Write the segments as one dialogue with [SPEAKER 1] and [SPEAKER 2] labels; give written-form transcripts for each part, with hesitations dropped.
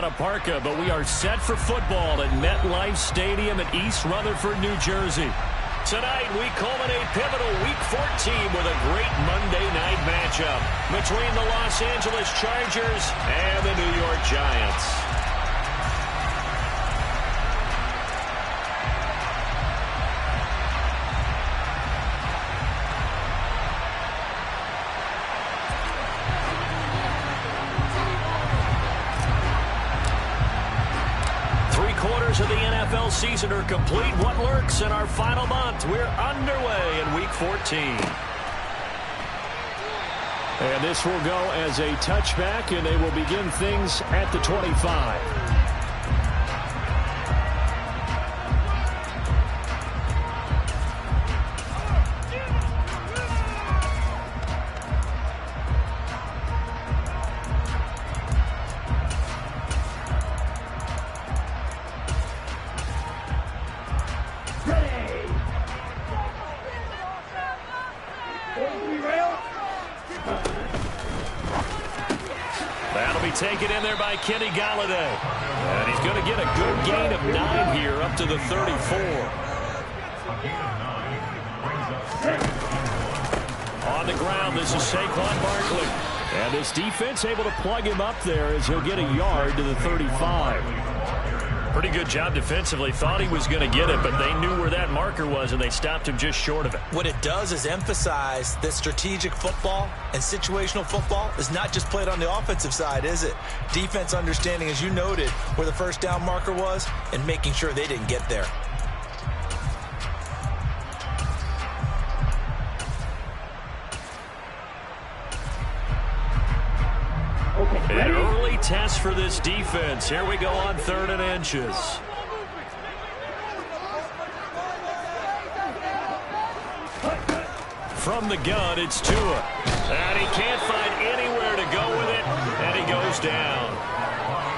[SPEAKER 1] a parka, but we are set for football at MetLife Stadium in East Rutherford, New Jersey. Tonight, we culminate pivotal Week 14 with a great Monday night matchup between the Los Angeles Chargers and the New York Giants. 3/4 of the NFL season are complete. What lurks in our final month? We're underway in Week 14. And this will go as a touchback, and they will begin things at the 25. That'll be taken in there by Kenny Golladay. And he's going to get a good gain of 9 here up to the 34. On the ground, this is Saquon Barkley. And this defense able to plug him up there as he'll get a yard to the 35. Pretty good job defensively. Thought he was going to get it, but they knew where that marker was, and they stopped him just short of it.
[SPEAKER 2] What it does is emphasize that strategic football and situational football is not just played on the offensive side, is it? Defense understanding, as you noted, where the first down marker was and making sure they didn't get there.
[SPEAKER 1] An early test for this defense. Here we go on 3rd and inches. From the gun, it's Tua. And he can't find anywhere to go with it, and he goes down.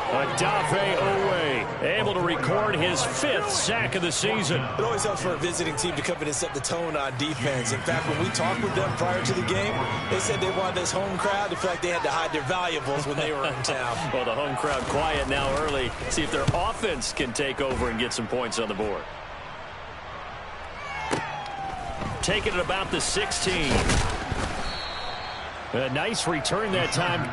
[SPEAKER 1] Odafe Oweh able to record his 5th sack of the season.
[SPEAKER 2] It always helps for a visiting team to come in and set the tone on defense. In fact, when we talked with them prior to the game, they said they wanted this home crowd to feel like they had to hide their valuables when they were in town.
[SPEAKER 1] Well, the home crowd quiet now early. See if their offense can take over and get some points on the board. Taking it about the 16. A nice return that time.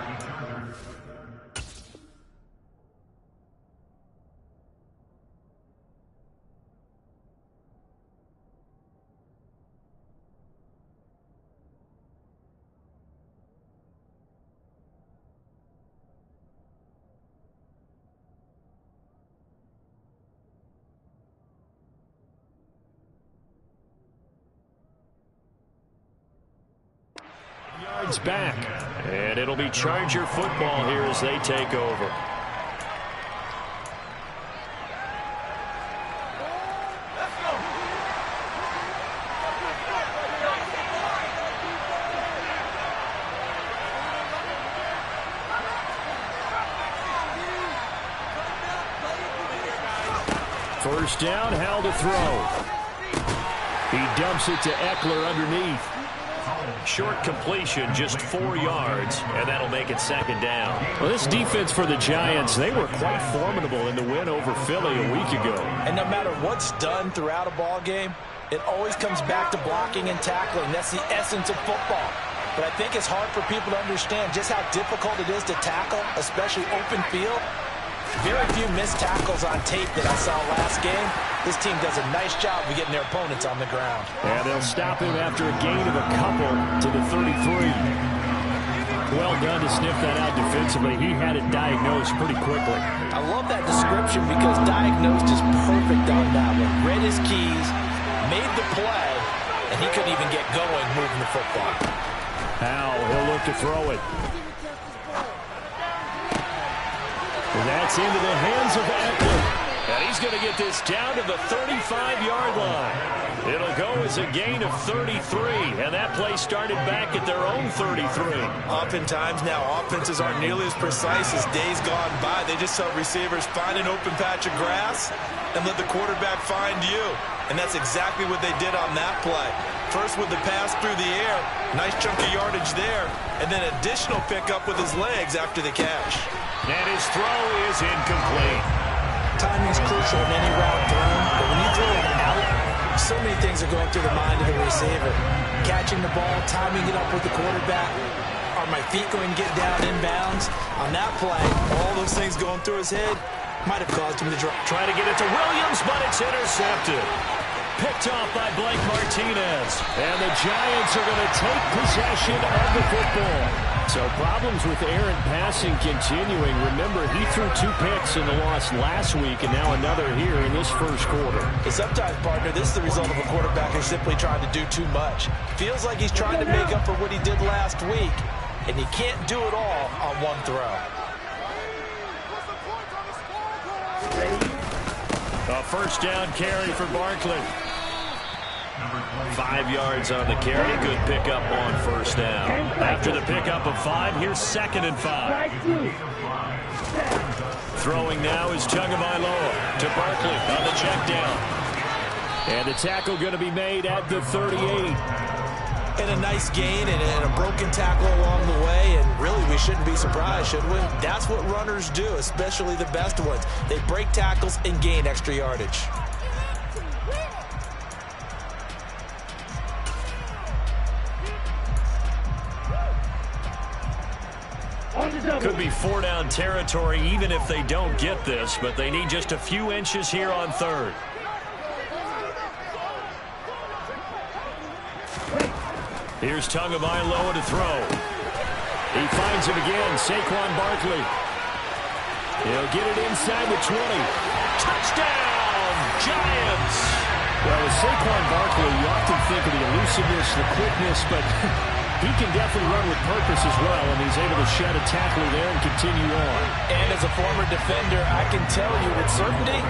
[SPEAKER 1] Yards back, and it'll be Charger football here as they take over. First down, Howell to throw. He dumps it to Eckler underneath. Short completion, just 4 yards, and that'll make it 2nd down. Well, this defense for the Giants, they were quite formidable in the win over Philly a week ago.
[SPEAKER 2] And no matter what's done throughout a ball game, it always comes back to blocking and tackling. That's the essence of football. But I think it's hard for people to understand just how difficult it is to tackle, especially open field. Very few missed tackles on tape that I saw last game. This team does a nice job of getting their opponents on the ground.
[SPEAKER 1] And they'll stop him after a gain of a couple to the 33. Well done to sniff that out defensively. He had it diagnosed pretty quickly.
[SPEAKER 2] I love that description because diagnosed is perfect on that one. Read his keys, made the play, and he couldn't even get going moving the football.
[SPEAKER 1] Howell, he'll look to throw it. And that's into the hands of Eckler. And he's going to get this down to the 35-yard line. It'll go as a gain of 33, and that play started back at their own 33.
[SPEAKER 2] Oftentimes now, offenses aren't nearly as precise as days gone by. They just tell receivers, find an open patch of grass and let the quarterback find you. And that's exactly what they did on that play. First with the pass through the air. Nice chunk of yardage there. And then additional pickup with his legs after the catch.
[SPEAKER 1] And his throw is incomplete.
[SPEAKER 2] Timing's crucial in any route thrown, but when you throw it out, so many things are going through the mind of the receiver. Catching the ball, timing it up with the quarterback. Are my feet going to get down inbounds? On that play, all those things going through his head might have caused him to drop.
[SPEAKER 1] Trying to get it to Williams, but it's intercepted. Picked off by Blake Martinez. And the Giants are going to take possession of the football. So problems with errant passing continuing. Remember, he threw 2 picks in the loss last week, and now another here in this first quarter.
[SPEAKER 2] And sometimes, partner, this is the result of a quarterback who's simply trying to do too much. Feels like he's trying to make up for what he did last week, and he can't do it all on one throw.
[SPEAKER 1] A first down carry for Barkley. 5 yards on the carry. Good pickup on first down. After the pickup of 5, here's 2nd and 5. Throwing now is Tagovailoa to Barkley on the check down. And the tackle going to be made at the 38.
[SPEAKER 2] And a nice gain and a broken tackle along the way. And really, we shouldn't be surprised, should we? That's what runners do, especially the best ones. They break tackles and gain extra yardage.
[SPEAKER 1] Could be 4-down territory even if they don't get this, but they need just a few inches here on 3rd. Here's Tagovailoa to throw. He finds him again, Saquon Barkley. He'll get it inside the 20. Touchdown, Giants! Well, with Saquon Barkley, you often think of the elusiveness, the quickness, but he can definitely run with purpose as well, and he's able to shed a tackler there and continue on.
[SPEAKER 2] And as a former defender, I can tell you with certainty,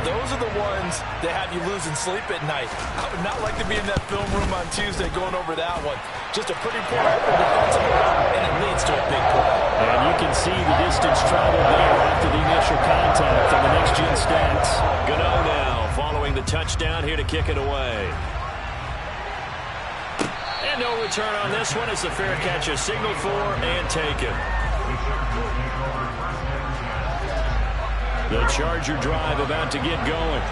[SPEAKER 2] those are the ones that have you losing sleep at night. I would not like to be in that film room on Tuesday going over that one. Just a pretty poor effort defensively, and it leads to a big play.
[SPEAKER 1] And you can see the distance traveled there after the initial contact on the next-gen stats. Gano now following the touchdown here to kick it away. And no return on this one as the fair catch is signaled for and taken. The Charger drive about to get going.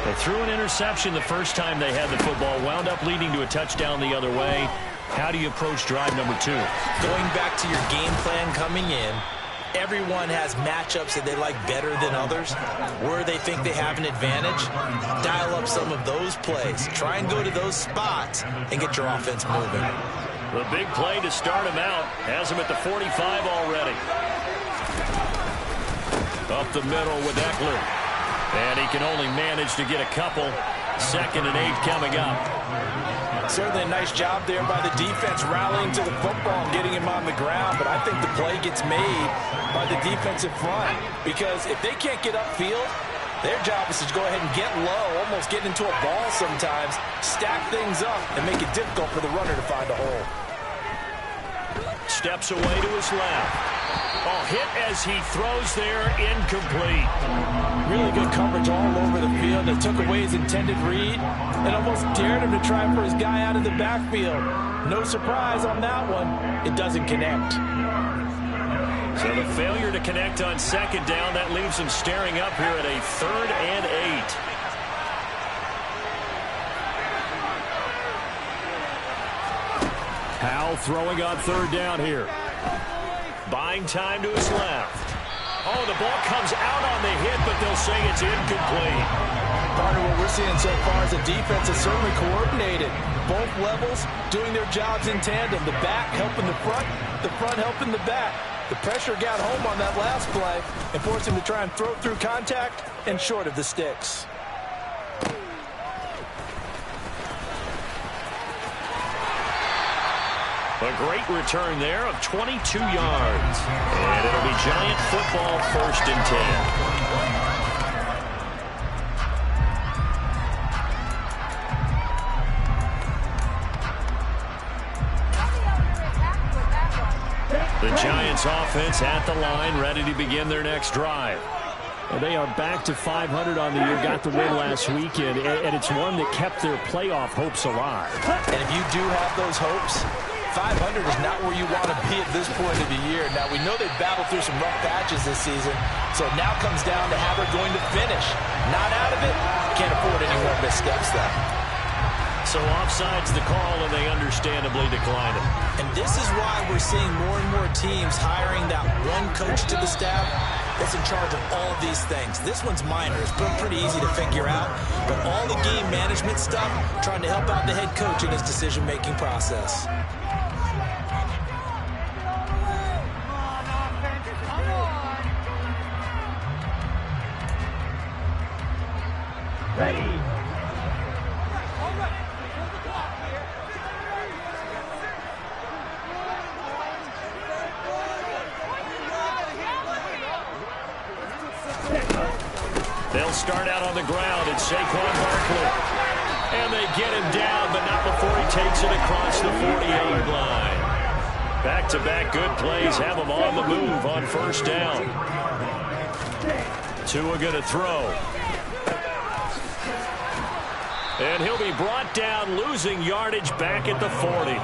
[SPEAKER 1] They threw an interception the first time they had the football, wound up leading to a touchdown the other way. How do you approach drive number 2?
[SPEAKER 2] Going back to your game plan coming in, everyone has matchups that they like better than others, where they think they have an advantage. Dial up some of those plays. Try and go to those spots and get your offense moving.
[SPEAKER 1] The big play to start him out has him at the 45 already. Up the middle with Eckler. And he can only manage to get a couple. 2nd and 8 coming up.
[SPEAKER 2] Certainly a nice job there by the defense rallying to the football and getting him on the ground, but I think the play gets made by the defensive front because if they can't get upfield, their job is to go ahead and get low, almost get into a ball sometimes, stack things up, and make it difficult for the runner to find a hole.
[SPEAKER 1] Steps away to his left. Oh, hit as he throws there, incomplete.
[SPEAKER 2] Really good coverage all over the field. They took away his intended read and almost dared him to try for his guy out of the backfield. No surprise on that one. It doesn't connect.
[SPEAKER 1] So the failure to connect on 2nd down, that leaves him staring up here at a 3rd and 8. Powell throwing on 3rd down here. Buying time to his left. Oh, the ball comes out on the hit, but they'll say it's incomplete.
[SPEAKER 2] Partner, what we're seeing so far is the defense is certainly coordinated. Both levels doing their jobs in tandem. The back helping the front helping the back. The pressure got home on that last play and forced him to try and throw through contact and short of the sticks.
[SPEAKER 1] A great return there of 22 yards. And it'll be Giant football, 1st and 10. The Giants offense at the line, ready to begin their next drive. And they are back to 500 on the year, got the win last weekend, and it's one that kept their playoff hopes alive.
[SPEAKER 2] And if you do have those hopes, 500 is not where you want to be at this point of the year. Now, we know they've battled through some rough patches this season, so it now comes down to how they're going to finish. Not out of it, can't afford any more missteps, though.
[SPEAKER 1] So offside's the call, and they understandably decline it.
[SPEAKER 2] And this is why we're seeing more and more teams hiring that one coach to the staff that's in charge of all of these things. This one's minor. It's pretty easy to figure out. But all the game management stuff, trying to help out the head coach in his decision-making process.
[SPEAKER 3] Ready.
[SPEAKER 1] They'll start out on the ground. It's Saquon Barkley. And they get him down, but not before he takes it across the 40-yard line. Back-to-back good plays have him on the move on first down. Tua going to throw. And he'll be brought down, losing yardage back at the 40.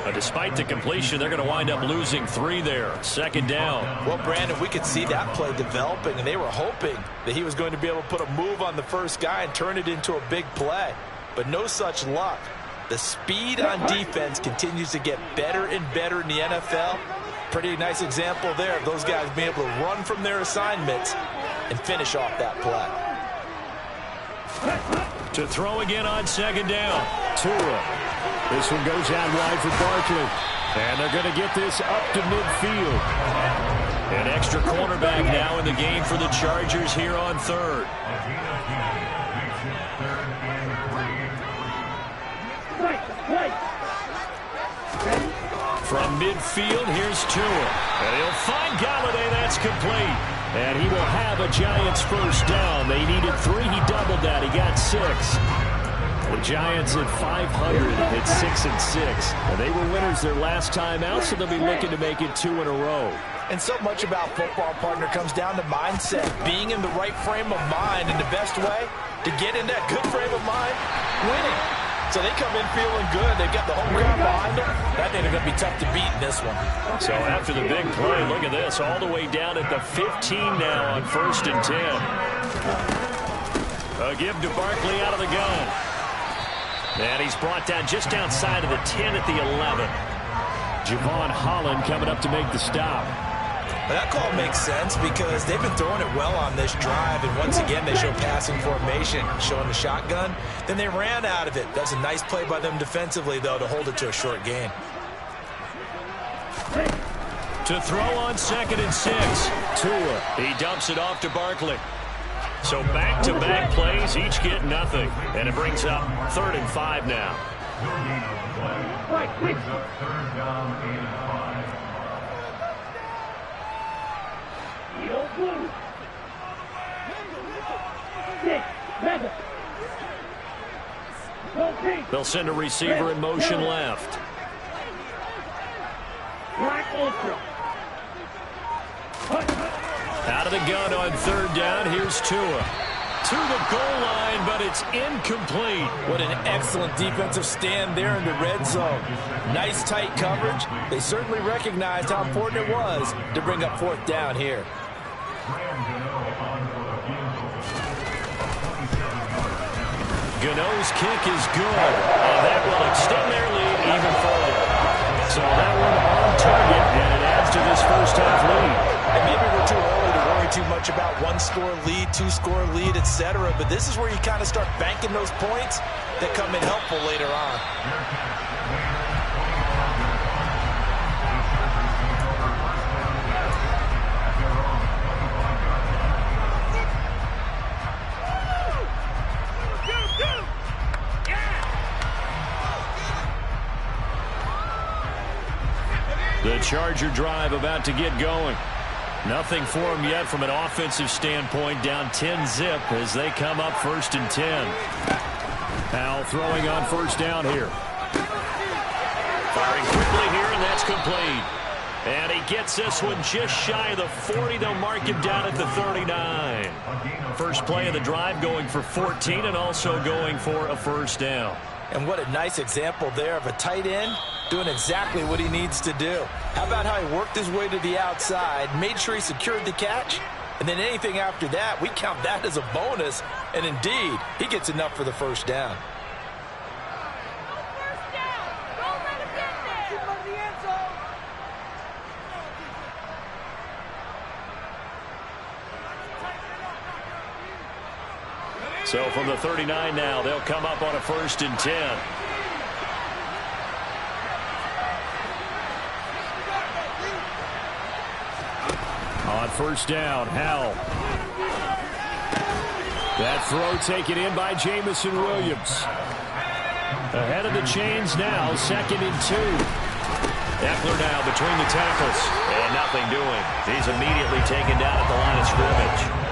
[SPEAKER 1] But despite the completion, they're going to wind up losing 3 there. Second down.
[SPEAKER 2] Well, Brandon, we could see that play developing, and they were hoping that he was going to be able to put a move on the first guy and turn it into a big play. But no such luck. The speed on defense continues to get better and better in the NFL. Pretty nice example there of those guys being able to run from their assignments and finish off that play.
[SPEAKER 1] To throw again on second down. Tua. This one goes out wide for Barkley. And they're going to get this up to midfield. An extra cornerback now in the game for the Chargers here on third. From midfield, here's Tua. And he'll find Galladay. That's complete. And he will have a Giants first down. They needed 3. He doubled that. He got 6. The Giants at 500 at 6-6. And they were winners their last time out, so they'll be looking to make it 2 in a row.
[SPEAKER 2] And so much about football, partner, comes down to mindset. Being in the right frame of mind, and the best way to get in that good frame of mind, winning. So they come in feeling good. They've got the home crowd behind them. That ain't going to be tough to beat in this one.
[SPEAKER 1] So after the big play, look at this. All the way down at the 15 now on 1st and 10. A give to Barkley out of the gun. And he's brought down just outside of the 10 at the 11. Javon Holland coming up to make the stop.
[SPEAKER 2] That call makes sense because they've been throwing it well on this drive, and once again they show passing formation, showing the shotgun. Then they ran out of it. That's a nice play by them defensively, though, to hold it to a short gain.
[SPEAKER 1] To throw on 2nd and 6. Tua. He dumps it off to Barkley. So back-to-back plays, each get nothing. And it brings up 3rd and 5 now. They'll send a receiver in motion left. Out of the gun on 3rd down. Here's Tua. To the goal line, but it's incomplete.
[SPEAKER 2] What an excellent defensive stand there in the red zone. Nice tight coverage. They certainly recognized how important it was to bring up 4th down here.
[SPEAKER 1] Gano's kick is good, and that will extend their lead even further. So that one on target, and it adds to this first-half lead.
[SPEAKER 2] And maybe we're too early to worry too much about 1-score lead, 2-score lead, etc. But this is where you kind of start banking those points that come in helpful later on.
[SPEAKER 1] The Charger drive about to get going. Nothing for them yet from an offensive standpoint. Down 10-zip as they come up 1st and 10. Powell throwing on 1st down here. Firing quickly here, and that's complete. And he gets this one just shy of the 40. They'll mark him down at the 39. First play of the drive going for 14 and also going for a first down.
[SPEAKER 2] And what a nice example there of a tight end doing exactly what he needs to do. How about how he worked his way to the outside, made sure he secured the catch, and then anything after that, we count that as a bonus. And indeed, he gets enough for the first down.
[SPEAKER 1] So from the 39 now, they'll come up on a 1st and 10. On first down, Howell. That throw taken in by Jamison Williams. Ahead of the chains now, 2nd and 2. Eckler now between the tackles. And nothing doing. He's immediately taken down at the line of scrimmage.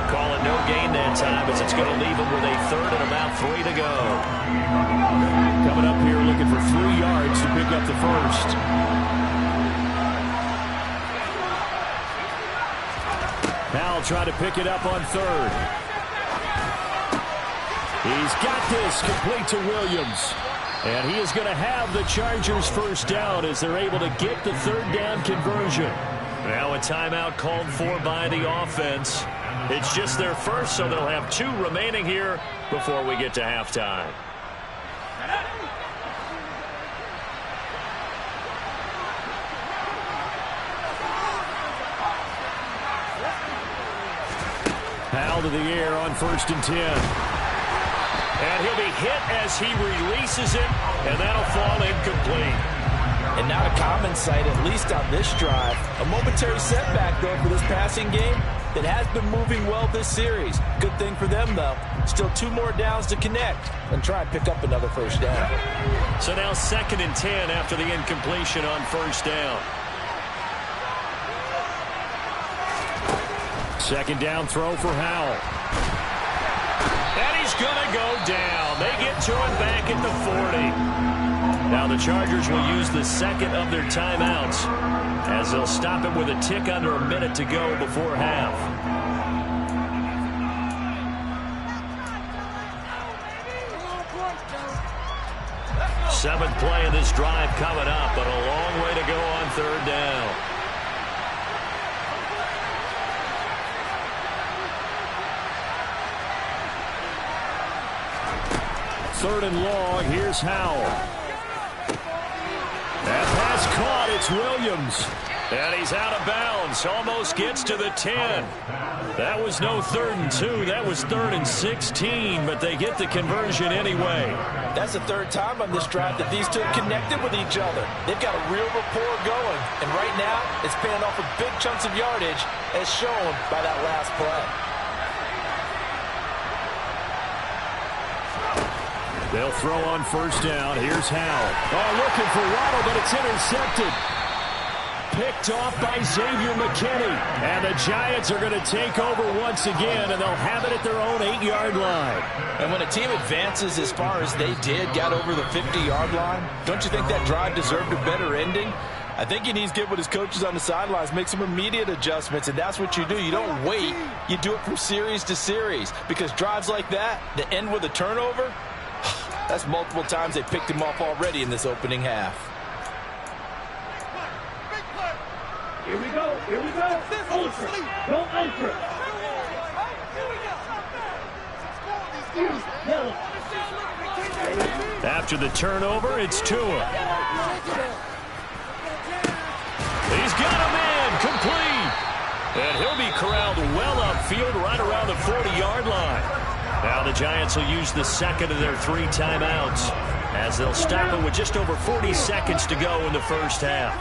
[SPEAKER 1] Call it no gain that time as it's going to leave him with a 3rd and about 3 to go. Coming up here looking for 3 yards to pick up the first. Howell trying to pick it up on 3rd. He's got this complete to Williams. And he is going to have the Chargers first down as they're able to get the 3rd down conversion. Now a timeout called for by the offense. It's just their first, so they'll have 2 remaining here before we get to halftime. Howell to the air on 1st and 10. And he'll be hit as he releases it, and that'll fall incomplete.
[SPEAKER 2] And not a common sight, at least on this drive. A momentary setback, though, for this passing game that has been moving well this series. Good thing for them, though. Still 2 more downs to connect and try and pick up another first down.
[SPEAKER 1] So now 2nd and 10 after the incompletion on first down. 2nd down throw for Howell. And he's going to go down. They get to him back at the 40. Now the Chargers will use the 2nd of their timeouts as they'll stop him with a tick under a minute to go before half. Seventh play of this drive coming up, but a long way to go on 3rd down. Third and long, here's Howell. That pass caught, it's Williams. And he's out of bounds, almost gets to the 10. That was no 3rd and 2, that was 3rd and 16, but they get the conversion anyway.
[SPEAKER 2] That's the 3rd time on this drive that these 2 have connected with each other. They've got a real rapport going, and right now it's paying off with big chunks of yardage as shown by that last play.
[SPEAKER 1] They'll throw on first down. Here's Howell. Oh, looking for Waddle, but it's intercepted. Picked off by Xavier McKinney. And the Giants are going to take over once again, and they'll have it at their own 8-yard line.
[SPEAKER 2] And when a team advances as far as they did, got over the 50-yard line, don't you think that drive deserved a better ending? I think he needs to get with his coaches on the sidelines, make some immediate adjustments, and that's what you do. You don't wait. You do it from series to series, because drives like that end with a turnover, that's multiple times they picked him off already in this opening half.
[SPEAKER 3] Here we go. Ultra. Go ultra.
[SPEAKER 1] After the turnover, it's Tua. He's got a man complete. And he'll be corralled well upfield right around the 40-yard line. Now the Giants will use the 2nd of their 3 timeouts as they'll stop it with just over 40 seconds to go in the first half.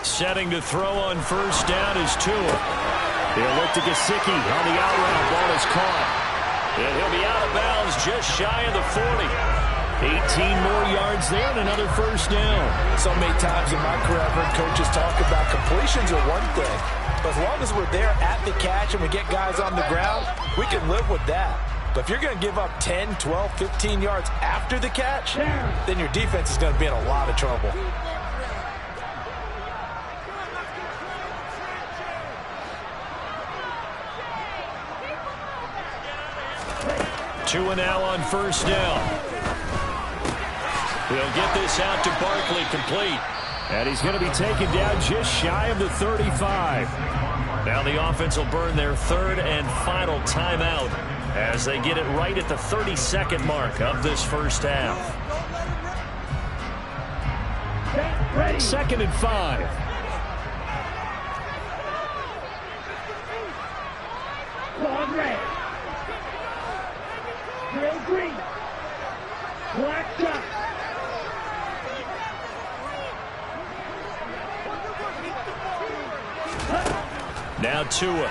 [SPEAKER 1] Setting to throw on first down is Tua. He'll look to Gesicki on the out route. Ball is caught. And he'll be out of bounds just shy of the 40. 18 more yards there and another first down.
[SPEAKER 2] So many times in my career I've heard coaches talk about completions are one thing. But as long as we're there at the catch and we get guys on the ground, we can live with that. But if you're going to give up 10, 12, 15 yards after the catch, then your defense is going to be in a lot of trouble.
[SPEAKER 1] 2 now on first down. He'll get this out to Barkley, complete. And he's going to be taken down just shy of the 35. Now the offense will burn their third and final timeout as they get it right at the 32nd mark of this first half. 2nd and 5.
[SPEAKER 3] Quad red. Trail green. Black shot.
[SPEAKER 1] Now Tua.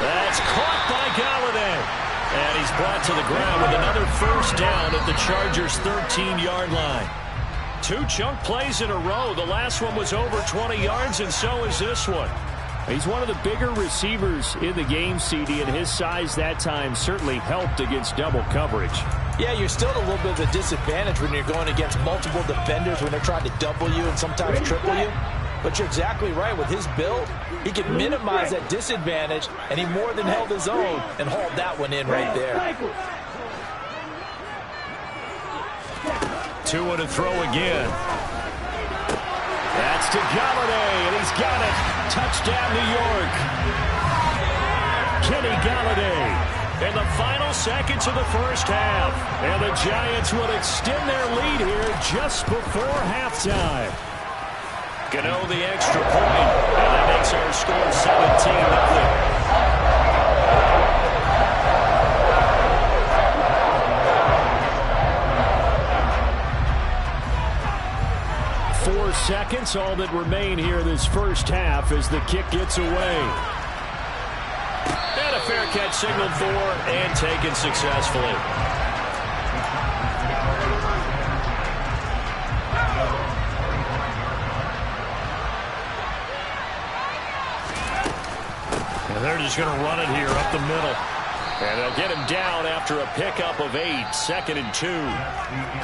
[SPEAKER 1] That's caught by Galladay. And he's brought to the ground with another first down at the Chargers' 13-yard line. 2 chunk plays in a row. The last one was over 20 yards, and so is this one.
[SPEAKER 4] He's one of the bigger receivers in the game, CD, and his size that time certainly helped against double coverage.
[SPEAKER 2] Yeah, you're still at a little bit of a disadvantage when you're going against multiple defenders when they're trying to double you and sometimes triple you. But you're exactly right. With his build, he can minimize that disadvantage, and he more than held his own and hauled that one in right there.
[SPEAKER 1] Tua to throw again. That's to Galladay, and he's got it. Touchdown, New York. Kenny Galladay in the final seconds of the first half. And the Giants would extend their lead here just before halftime. Gano the extra point, and that makes our score 17-0. 4 seconds, all that remain here this first half as the kick gets away. And a fair catch signaled for and taken successfully. And they're just going to run it here up the middle. And they'll get him down after a pickup of 8, 2nd and 2.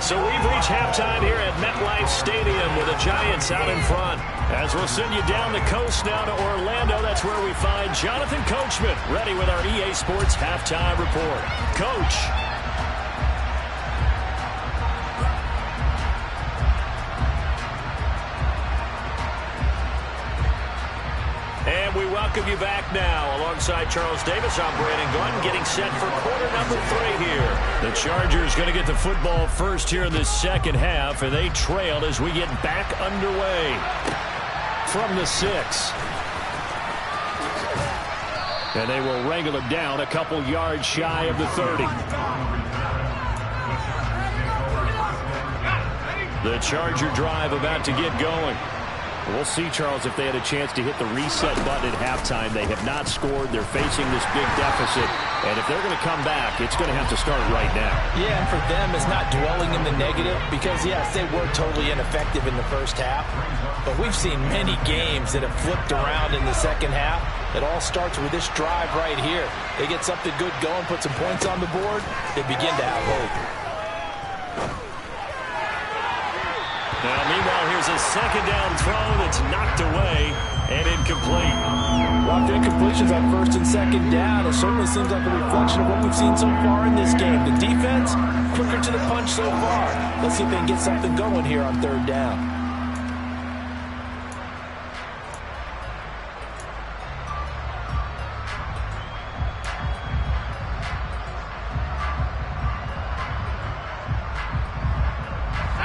[SPEAKER 1] So we've reached halftime here at MetLife Stadium with the Giants out in front. As we'll send you down the coast now to Orlando, that's where we find Jonathan Coachman ready with our EA Sports Halftime Report. Coach. And we welcome you back now. Alongside Charles Davis, I'm Brandon Gordon, getting set for quarter number 3 here. The Chargers going to get the football first here in this second half, and they trailed as we get back underway from the 6. And they will wrangle it down a couple yards shy of the 30. The Charger drive about to get going. We'll see, Charles, if they had a chance to hit the reset button at halftime. They have not scored. They're facing this big deficit. And if they're going to come back, it's going to have to start right now.
[SPEAKER 2] Yeah, and for them, it's not dwelling in the negative because, yes, they were totally ineffective in the first half. But we've seen many games that have flipped around in the second half. It all starts with this drive right here. They get something good going, put some points on the board, they begin to have hope.
[SPEAKER 1] Now, meanwhile, here's a second down throw that's knocked away and incomplete.
[SPEAKER 2] Well, incompletions on 1st and 2nd down, it certainly seems like a reflection of what we've seen so far in this game. The defense, quicker to the punch so far. Let's see if they can get something going here on 3rd down.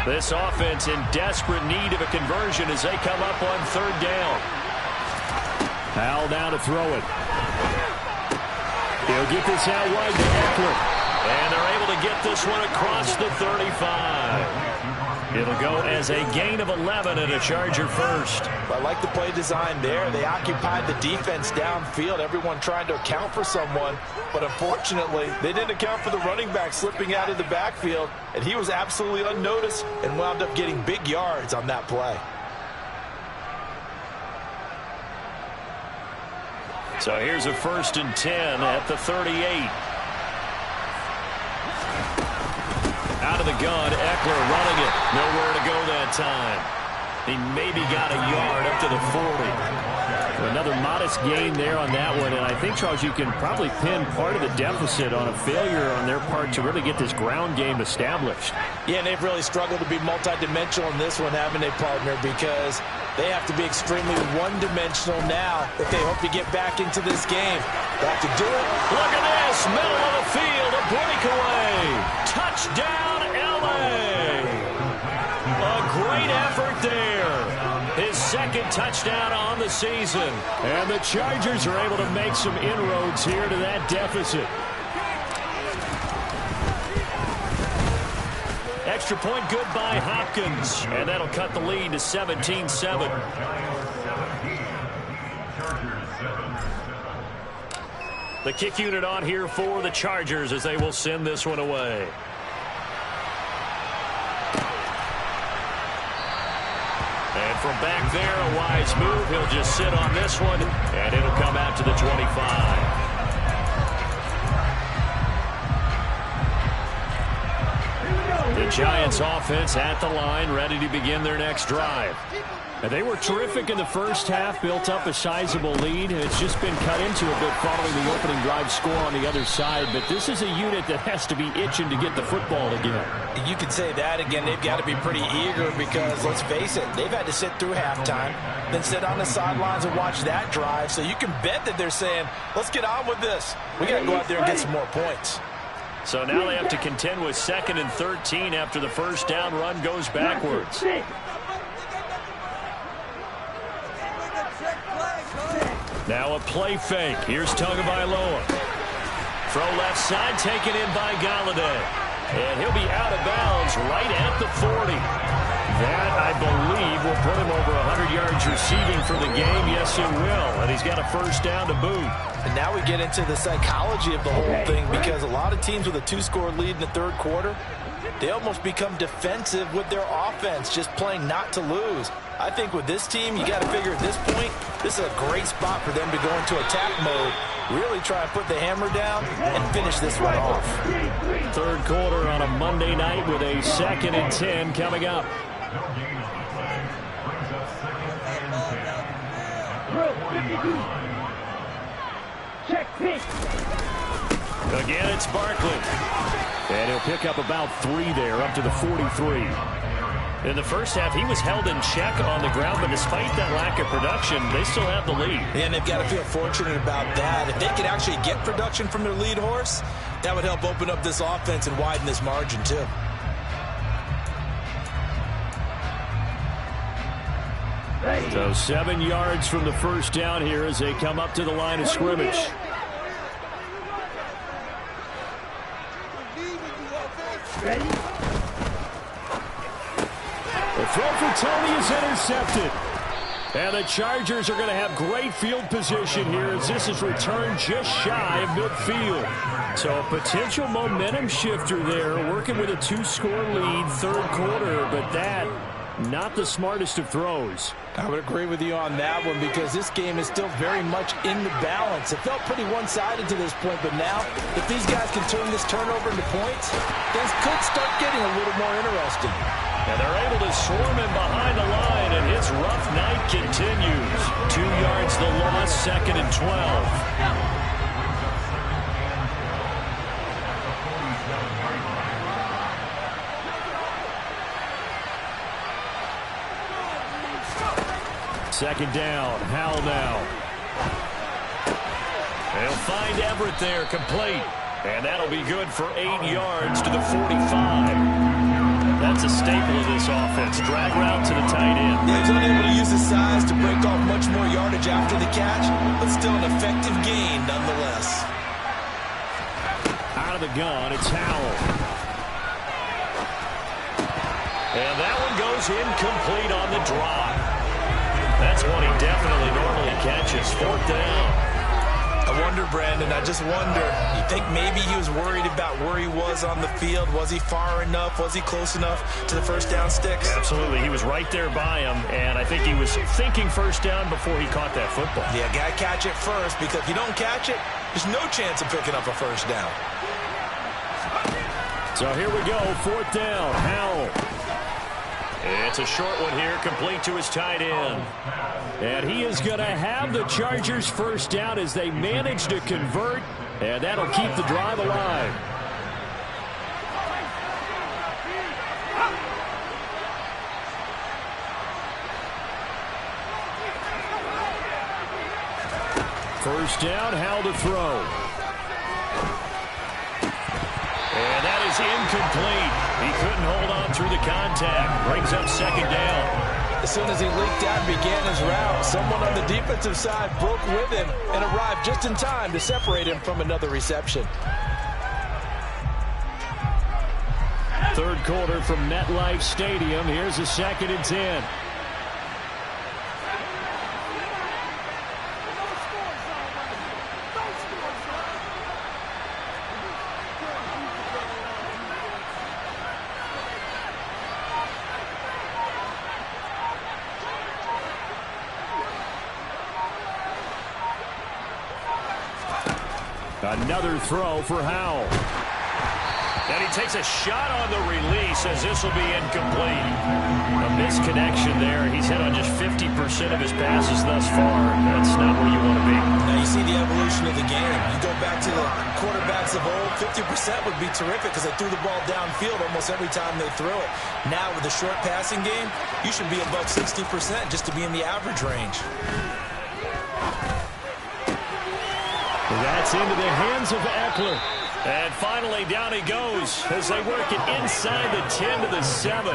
[SPEAKER 1] This offense in desperate need of a conversion as they come up on 3rd down. Howell now to throw it. He'll get this out wide to Eckler. And they're able to get this one across the 35. It'll go as a gain of 11 and a Charger first.
[SPEAKER 2] I like the play design there. They occupied the defense downfield. Everyone trying to account for someone. But unfortunately, they didn't account for the running back slipping out of the backfield. And he was absolutely unnoticed and wound up getting big yards on that play.
[SPEAKER 1] So here's a 1st and 10 at the 38. Out of the gun, Eckler running it. Nowhere to go that time. He maybe got a yard up to the 40.
[SPEAKER 4] Another modest gain there on that one, and I think, Charles, you can probably pin part of the deficit on a failure on their part to really get this ground game established.
[SPEAKER 2] Yeah, and they've really struggled to be multidimensional in this one, haven't they, partner? Because they have to be extremely one-dimensional now if they hope to get back into this game. They have to do it.
[SPEAKER 1] Look at this, middle of the field, a breakaway. Touchdown, L.A. A great effort there. His 2nd touchdown on the season.
[SPEAKER 4] And the Chargers are able to make some inroads here to that deficit.
[SPEAKER 1] Extra point good by Hopkins. And that'll cut the lead to 17-7. The kick unit on here for the Chargers as they will send this one away. And from back there, a wise move. He'll just sit on this one, and it'll come out to the 25. The Giants offense at the line, ready to begin their next drive.
[SPEAKER 4] And they were terrific in the first half, built up a sizable lead, and it's just been cut into a bit following the opening drive score on the other side. But this is a unit that has to be itching to get the football again.
[SPEAKER 2] You could say that again. They've got to be pretty eager because, let's face it, they've had to sit through halftime, then sit on the sidelines and watch that drive. So you can bet that they're saying, let's get on with this. We got to go out there and get some more points.
[SPEAKER 1] So now they have to contend with 2nd and 13 after the first down run goes backwards. Now a play fake. Here's Tagovailoa. Throw left side, taken in by Galladay. And he'll be out of bounds right at the 40. That, I believe, will put him over 100 yards receiving for the game. Yes, it will. And he's got a 1st down to boot.
[SPEAKER 2] And now we get into the psychology of the whole thing because a lot of teams with a 2-score lead in the 3rd quarter, they almost become defensive with their offense, just playing not to lose. I think with this team, you got to figure at this point, this is a great spot for them to go into attack mode, really try and put the hammer down and finish this one off.
[SPEAKER 4] 3rd quarter on a Monday night with a 2nd and 10 coming up.
[SPEAKER 1] Again, it's Barkley.
[SPEAKER 4] And he'll pick up about 3 there, up to the 43.
[SPEAKER 1] In the first half, he was held in check on the ground, but despite that lack of production, they still have the lead.
[SPEAKER 2] And they've got to feel fortunate about that. If they could actually get production from their lead horse, that would help open up this offense and widen this margin, too.
[SPEAKER 4] So 7 yards from the 1st down here as they come up to the line of scrimmage.
[SPEAKER 3] Ready?
[SPEAKER 4] The throw for Tony is intercepted. And the Chargers are going to have great field position here as this is returned just shy of midfield. So a potential momentum shifter there, working with a 2-score lead, 3rd quarter, but that not the smartest of throws.
[SPEAKER 2] I would agree with you on that one because this game is still very much in the balance. It felt pretty one-sided to this point, but now if these guys can turn this turnover into points, things could start getting a little more interesting.
[SPEAKER 1] And they're able to swarm him behind the line, and his rough night continues. 2 yards the loss, 2nd and 12.
[SPEAKER 4] Second down, Howell now.
[SPEAKER 1] They'll find Everett there, complete. And that'll be good for 8 yards to the 45. That's a staple of this offense. Drag route to the tight end.
[SPEAKER 2] Yeah, he's unable to use his size to break off much more yardage after the catch, but still an effective gain nonetheless.
[SPEAKER 4] Out of the gun, it's Howell.
[SPEAKER 1] And that one goes incomplete on the drop. That's one he definitely normally catches. 4th down.
[SPEAKER 2] I wonder, Brandon, I just wonder, you think maybe he was worried about where he was on the field? Was he far enough? Was he close enough to the first down sticks?
[SPEAKER 1] Absolutely. He was right there by him, and I think he was thinking first down before he caught that football.
[SPEAKER 2] Yeah, got to catch it first, because if you don't catch it, there's no chance of picking up a first down.
[SPEAKER 4] So here we go, fourth down, Howell.
[SPEAKER 1] It's a short one here, complete to his tight end.
[SPEAKER 4] And he is going to have the Chargers first down as they manage to convert, and that'll keep the drive alive. First down, Howell to throw.
[SPEAKER 1] And that is incomplete. He couldn't hold on through the contact. Brings up second down.
[SPEAKER 2] As soon as he leaked out and began his route, someone on the defensive side broke with him and arrived just in time to separate him from another reception.
[SPEAKER 4] Third quarter from MetLife Stadium. Here's a 2nd and 10. Another throw for Howell.
[SPEAKER 1] And he takes a shot on the release as this will be incomplete. A misconnection there. He's hit on just 50% of his passes thus far. That's not where you want to be.
[SPEAKER 2] Now you see the evolution of the game. You go back to the quarterbacks of old, 50% would be terrific because they threw the ball downfield almost every time they threw it. Now with the short passing game, you should be above 60% just to be in the average range.
[SPEAKER 4] That's into the hands of Eckler.
[SPEAKER 1] And finally, down he goes as they work it inside the 10 to the 7.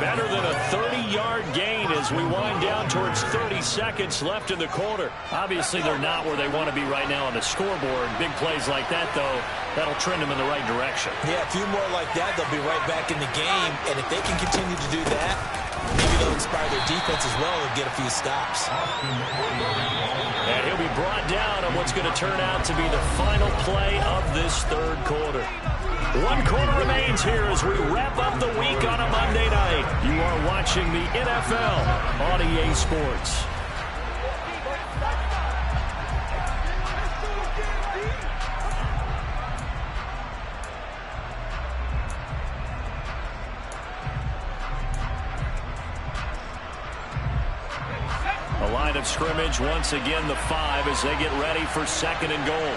[SPEAKER 1] Better than a 30-yard gain as we wind down towards 30 seconds left in the quarter. Obviously, they're not where they want to be right now on the scoreboard. Big plays like that, though, that'll trend them in the right direction.
[SPEAKER 2] Yeah, a few more like that, they'll be right back in the game. And if they can continue to do that, maybe they'll inspire their defense as well and get a few stops.
[SPEAKER 1] And he'll be brought down on what's going to turn out to be the final play of this third quarter. 1 quarter remains here as we wrap up the week on a Monday night. You are watching the NFL on EA Sports. The line of scrimmage, once again, the 5 as they get ready for 2nd and goal.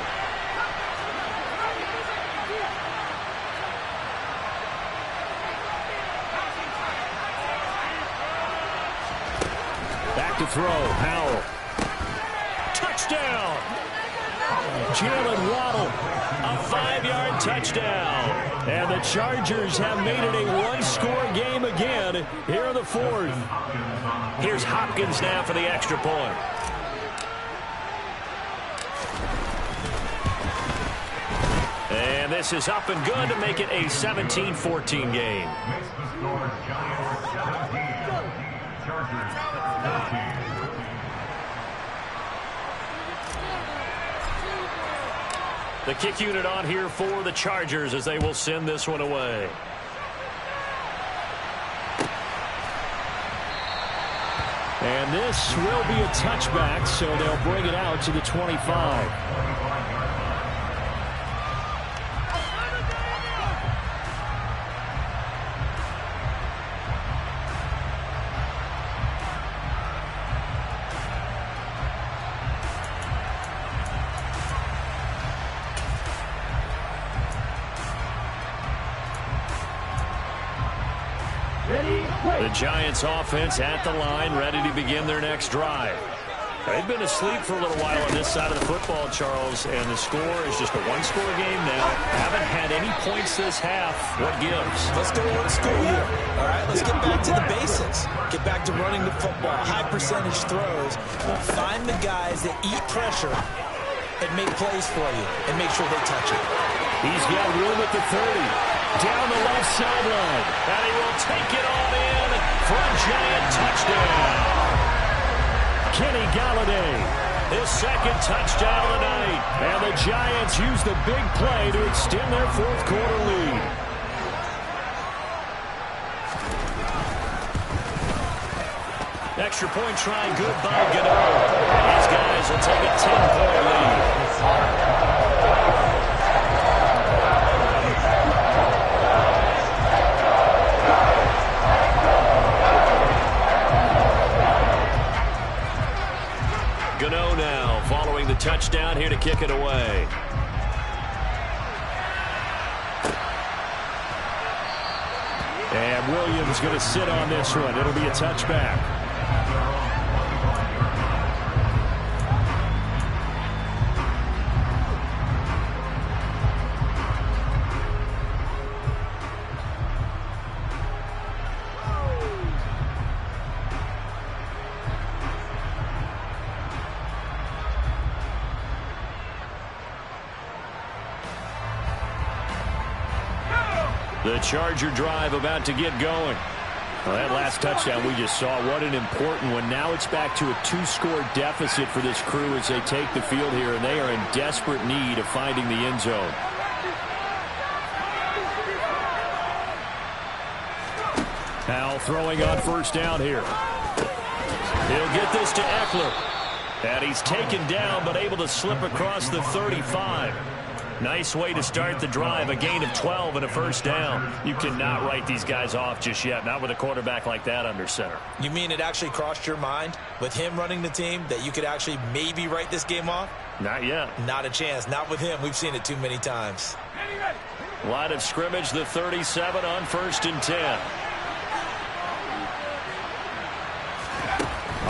[SPEAKER 4] Back to throw, Howell.
[SPEAKER 1] Touchdown! Jalen Waddle, a 5-yard touchdown.
[SPEAKER 4] And the Chargers have made it a one-score game again here in the 4th.
[SPEAKER 1] Here's Hopkins now for the extra point. And this is up and good to make it a 17-14 game. The kick unit on here for the Chargers as they will send this one away.
[SPEAKER 4] And this will be a touchback, so they'll bring it out to the 25.
[SPEAKER 1] The Giants offense at the line, ready to begin their next drive. They've been asleep for a little while on this side of the football, Charles, and the score is just a one-score game now. Haven't had any points this half. What gives?
[SPEAKER 2] Let's go old school here. All right, let's get back to the basics. Get back to running the football, high percentage throws. Find the guys that eat pressure and make plays for you and make sure they touch it.
[SPEAKER 4] He's got room at the 30. Down the left sideline.
[SPEAKER 1] And he will take it on in for a Giant touchdown.
[SPEAKER 4] Kenny Galladay
[SPEAKER 1] His second touchdown of the night.
[SPEAKER 4] And the Giants use the big play to extend their fourth quarter lead.
[SPEAKER 1] Extra point try good by Gano. These guys will take a 10-point lead. Gano now following the touchdown here to kick it away.
[SPEAKER 4] And Williams going to sit on this one. It'll be a touchback.
[SPEAKER 1] The Charger drive about to get going.
[SPEAKER 4] Well, that last touchdown we just saw, what an important one. Now it's back to a 2-score deficit for this crew as they take the field here, and they are in desperate need of finding the end zone. Now throwing on first down here.
[SPEAKER 1] He'll get this to Eckler. And he's taken down but able to slip across the 35. Nice way to start the drive, a gain of 12 and a first down. You cannot write these guys off just yet, not with a quarterback like that under center.
[SPEAKER 2] You mean it actually crossed your mind with him running the team that you could actually maybe write this game off?
[SPEAKER 1] Not yet.
[SPEAKER 2] Not a chance. Not with him. We've seen it too many times.
[SPEAKER 1] Line of scrimmage, the 37 on 1st and 10.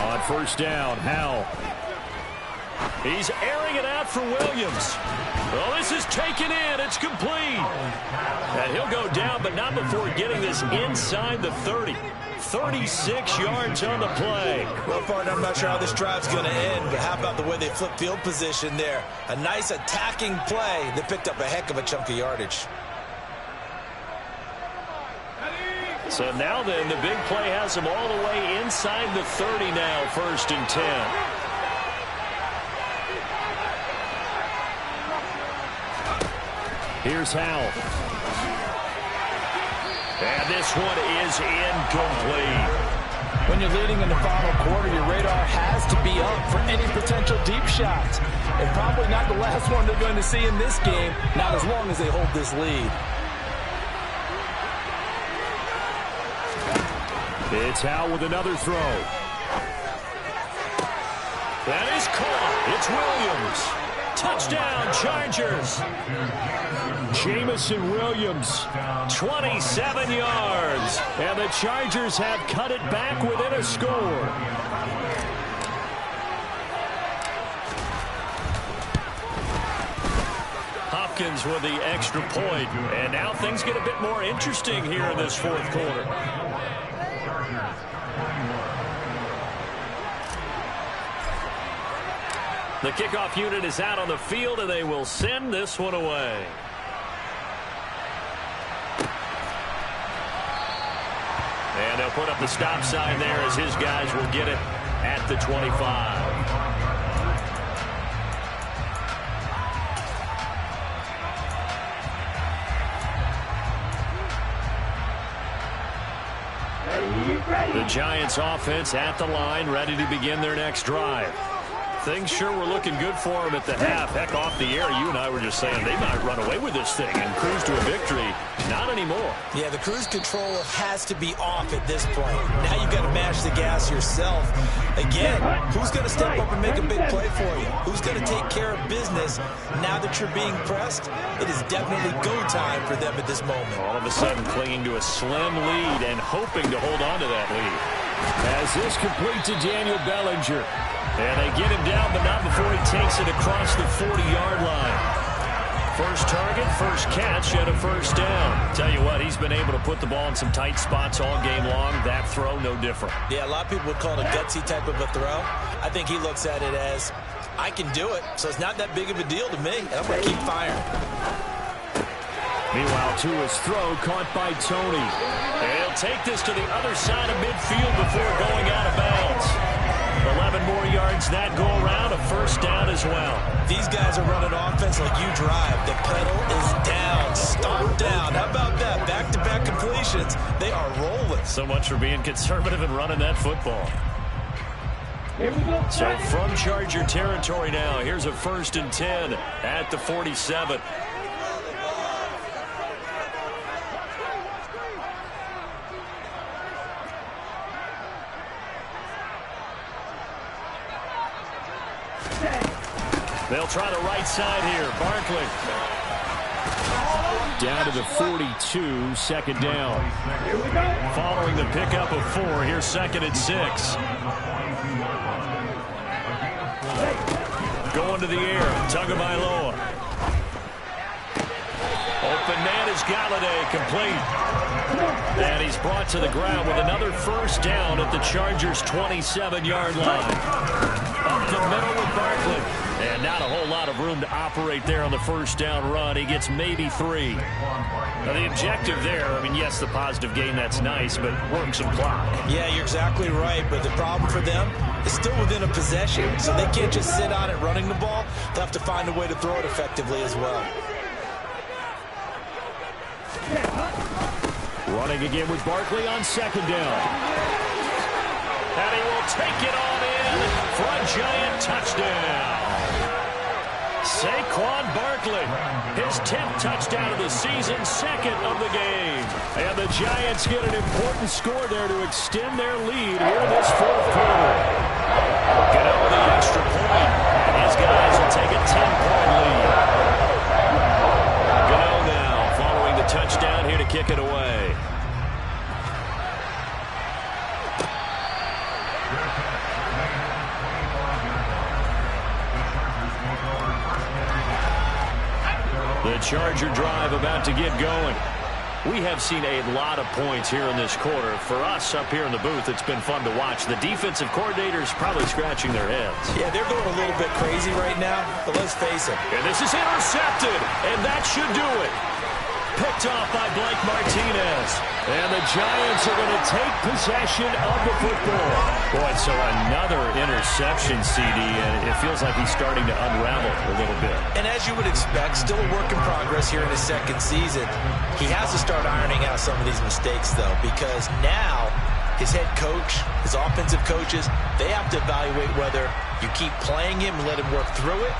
[SPEAKER 4] On first down, Howell.
[SPEAKER 1] He's airing it out for Williams. Well, this is taken in. It's complete. And he'll go down, but not before getting this inside the 30. 36 yards on the play.
[SPEAKER 2] Well, partner, I'm not sure how this drive's going to end, but how about the way they flip field position there? A nice attacking play that picked up a heck of a chunk of yardage.
[SPEAKER 1] So now then, the big play has him all the way inside the 30 now, 1st and 10.
[SPEAKER 4] Here's Howell.
[SPEAKER 1] And this one is incomplete.
[SPEAKER 2] When you're leading in the final quarter, your radar has to be up for any potential deep shots. And probably not the last one they're going to see in this game, not as long as they hold this lead.
[SPEAKER 4] It's Howell with another throw.
[SPEAKER 1] That is caught. It's Williams. Touchdown, Chargers.
[SPEAKER 4] Jamison Williams.
[SPEAKER 1] 27 yards.
[SPEAKER 4] And the Chargers have cut it back within a score.
[SPEAKER 1] Hopkins with the extra point. And now things get a bit more interesting here in this fourth quarter. The kickoff unit is out on the field, and they will send this one away. And they'll put up the stop sign there as his guys will get it at the 25. The Giants offense at the line, ready to begin their next drive. Things sure were looking good for them at the half. Heck, off the air, you and I were just saying they might run away with this thing and cruise to a victory. Not anymore.
[SPEAKER 2] Yeah, the cruise control has to be off at this point. Now you've got to mash the gas yourself. Again, who's going to step up and make a big play for you? Who's going to take care of business now that you're being pressed? It is definitely go time for them at this moment.
[SPEAKER 1] All of a sudden clinging to a slim lead and hoping to hold on to that lead.
[SPEAKER 4] As this complete to Daniel Bellinger. And they get him down, but not before he takes it across the 40-yard line. First target, first catch, and a first down.
[SPEAKER 1] Tell you what, he's been able to put the ball in some tight spots all game long. That throw, no different.
[SPEAKER 2] Yeah, a lot of people would call it a gutsy type of a throw. I think he looks at it as, I can do it, so it's not that big of a deal to me. I'm going to keep firing.
[SPEAKER 4] Meanwhile, Tua's throw caught by Tony.
[SPEAKER 1] And he'll take this to the other side of midfield before going out of bounds. 11 7 more yards that go around, a first down as well.
[SPEAKER 2] These guys are running offense like you drive. The pedal is down, stomp down. How about that? Back-to-back completions. They are rolling.
[SPEAKER 1] So much for being conservative and running that football. So from Charger territory now, here's a 1st and 10 at the 47. They'll try the right side here. Barkley.
[SPEAKER 4] Down to the 42, 2nd down.
[SPEAKER 1] Following the pickup of 4, here's 2nd and 6. Going to the air, Tagovailoa. Open man is Galladay, complete. And he's brought to the ground with another first down at the Chargers' 27-yard line. Up the middle with Barkley. And not a whole lot of room to operate there on the first down run. He gets maybe 3. Now the objective there, I mean, yes, the positive gain, that's nice, but work some clock.
[SPEAKER 2] Yeah, you're exactly right, but the problem for them is still within a possession, so they can't just sit on it running the ball. They'll have to find a way to throw it effectively as well.
[SPEAKER 4] Running again with Barkley on 2nd down.
[SPEAKER 1] And he will take it on in for a giant touchdown. Saquon Barkley, his 10th touchdown of the season, 2nd of the game.
[SPEAKER 4] And the Giants get an important score there to extend their lead here in this 4th quarter.
[SPEAKER 1] Get over the extra point, and his guys will take a 10-point lead. Go now, following the touchdown here to kick it away. The Charger drive about to get going. We have seen a lot of points here in this quarter. For us up here in the booth, it's been fun to watch. The defensive coordinators probably scratching their heads.
[SPEAKER 2] Yeah, they're going a little bit crazy right now, but let's face it.
[SPEAKER 1] And this is intercepted, and that should do it. Picked off by Blake Martinez.
[SPEAKER 4] And the Giants are going to take possession of the football.
[SPEAKER 1] Boy, so another interception, CD, and it feels like he's starting to unravel a little bit.
[SPEAKER 2] And as you would expect, still a work in progress here in his 2nd season. He has to start ironing out some of these mistakes, though, because now his head coach, his offensive coaches, they have to evaluate whether you keep playing him and let him work through it,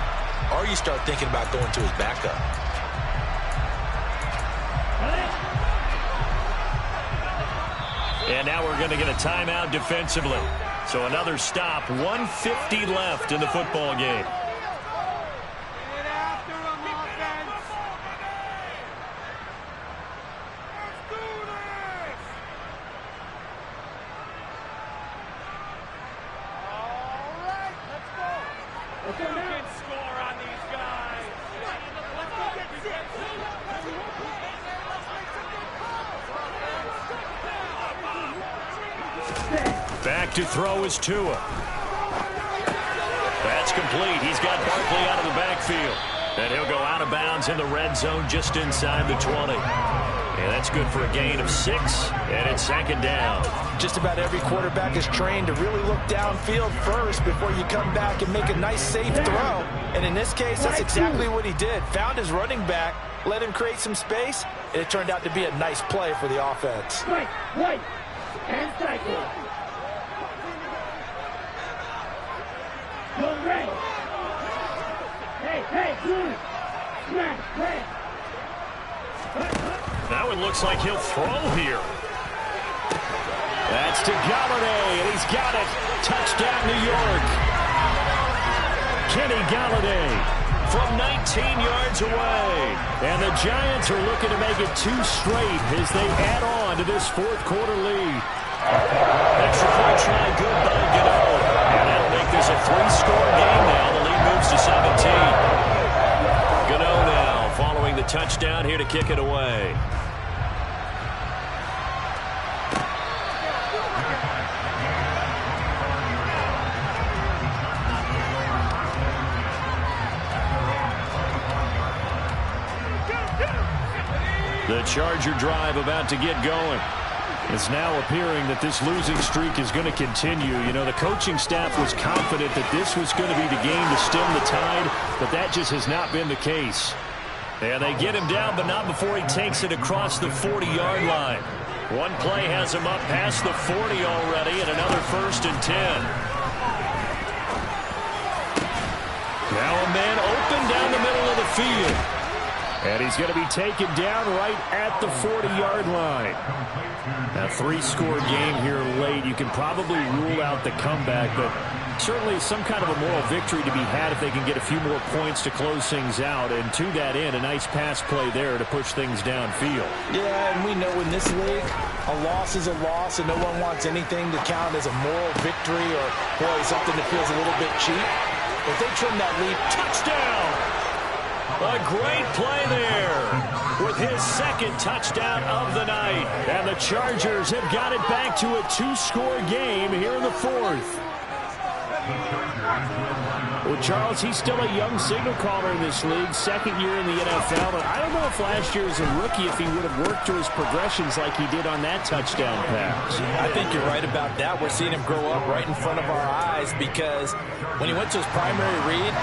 [SPEAKER 2] or you start thinking about going to his backup.
[SPEAKER 1] And now we're going to get a timeout defensively. So another stop, 1:50 left in the football game. Back to throw is Tua. That's complete. He's got Barkley out of the backfield. And he'll go out of bounds in the red zone just inside the 20. And that's good for a gain of 6, and it's 2nd down.
[SPEAKER 2] Just about every quarterback is trained to really look downfield first before you come back and make a nice, safe throw. And in this case, that's exactly what he did. Found his running back, let him create some space, and it turned out to be a nice play for the offense.
[SPEAKER 3] Right, and cycle. Go right. Hey, good. Smash, right.
[SPEAKER 1] That one looks like he'll throw here.
[SPEAKER 4] That's to Galladay, and he's got it. Touchdown, New York. Kenny Galladay
[SPEAKER 1] from 19 yards away.
[SPEAKER 4] And the Giants are looking to make it 2 straight as they add on to this 4th quarter lead.
[SPEAKER 1] Extra point try, good by Gano. And that'll make this a 3-score game now. The lead moves to 17. Gano now following the touchdown here to kick it away. The Charger drive about to get going.
[SPEAKER 4] It's now appearing that this losing streak is going to continue. You know, the coaching staff was confident that this was going to be the game to stem the tide, but that just has not been the case. And they get him down, but not before he takes it across the 40-yard line. One play has him up past the 40 already, and another 1st and 10. Now a man open down the middle of the field. And he's going to be taken down right at the 40-yard line. A 3-score game here late. You can probably rule out the comeback, but certainly some kind of a moral victory to be had if they can get a few more points to close things out. And to that end, a nice pass play there to push things downfield.
[SPEAKER 2] Yeah, and we know in this league, a loss is a loss, and no one wants anything to count as a moral victory or, boy, something that feels a little bit cheap. If they trim that lead, touchdown!
[SPEAKER 4] A great play there with his 2nd touchdown of the night. And the Chargers have got it back to a 2-score game here in the 4th. Well, Charles, he's still a young signal caller in this league, 2nd year in the NFL. But I don't know if last year as a rookie, if he would have worked through his progressions like he did on that touchdown pass.
[SPEAKER 2] I think you're right about that. We're seeing him grow up right in front of our eyes because when he went to his primary read,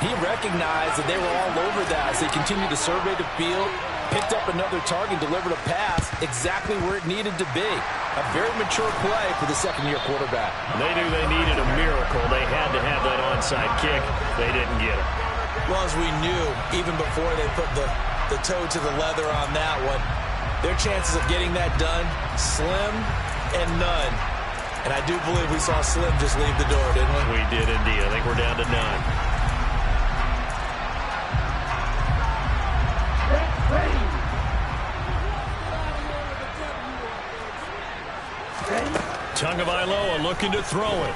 [SPEAKER 2] he recognized that they were all over that as they continued to survey the field, picked up another target, delivered a pass exactly where it needed to be. A very mature play for the 2nd-year quarterback.
[SPEAKER 1] They knew they needed a miracle. They had to have that onside kick. They didn't get it.
[SPEAKER 2] Well, as we knew, even before they put the toe to the leather on that one, their chances of getting that done, slim and none. And I do believe we saw Slim just leave the door, didn't we?
[SPEAKER 1] We did indeed. I think we're down to none.
[SPEAKER 4] Tagovailoa looking to throw it.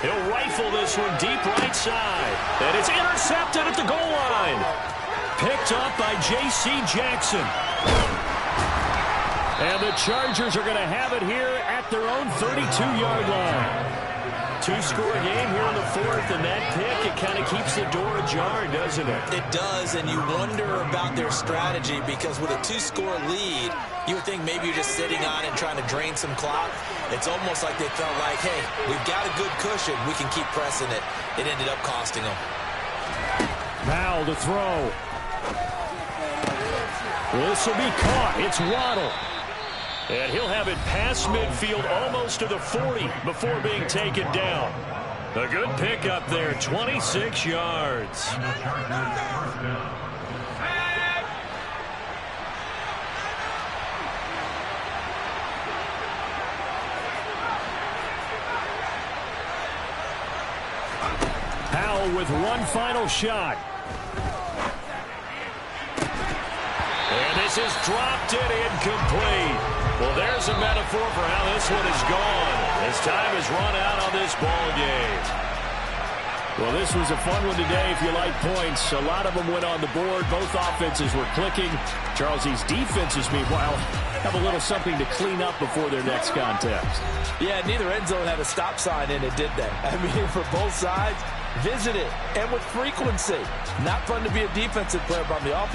[SPEAKER 1] He'll rifle this one deep right side. And it's intercepted at the goal line.
[SPEAKER 4] Picked up by J.C. Jackson. And the Chargers are going to have it here at their own 32-yard line. 2-score game here in the 4th, and that pick, it kind of keeps the door ajar, doesn't it?
[SPEAKER 2] It does, and you wonder about their strategy because with a 2-score lead, you would think maybe you're just sitting on it and trying to drain some clock. It's almost like they felt like, hey, we've got a good cushion. We can keep pressing it. It ended up costing them.
[SPEAKER 4] Powell to throw. This will be caught. It's Waddle.
[SPEAKER 1] And he'll have it past midfield almost to the 40 before being taken down. A good pickup there, 26 yards.
[SPEAKER 4] Powell with one final shot.
[SPEAKER 1] And this is dropped it incomplete. Well, there's a metaphor for how this one is gone. As time has run out on this ball game.
[SPEAKER 4] Well, this was a fun one today if you like points. A lot of them went on the board. Both offenses were clicking. Charles, these defenses, meanwhile, have a little something to clean up before their next contest.
[SPEAKER 2] Yeah, neither end zone had a stop sign in it, did they? I mean, for both sides, visit it, and with frequency. Not fun to be a defensive player, but on the offense.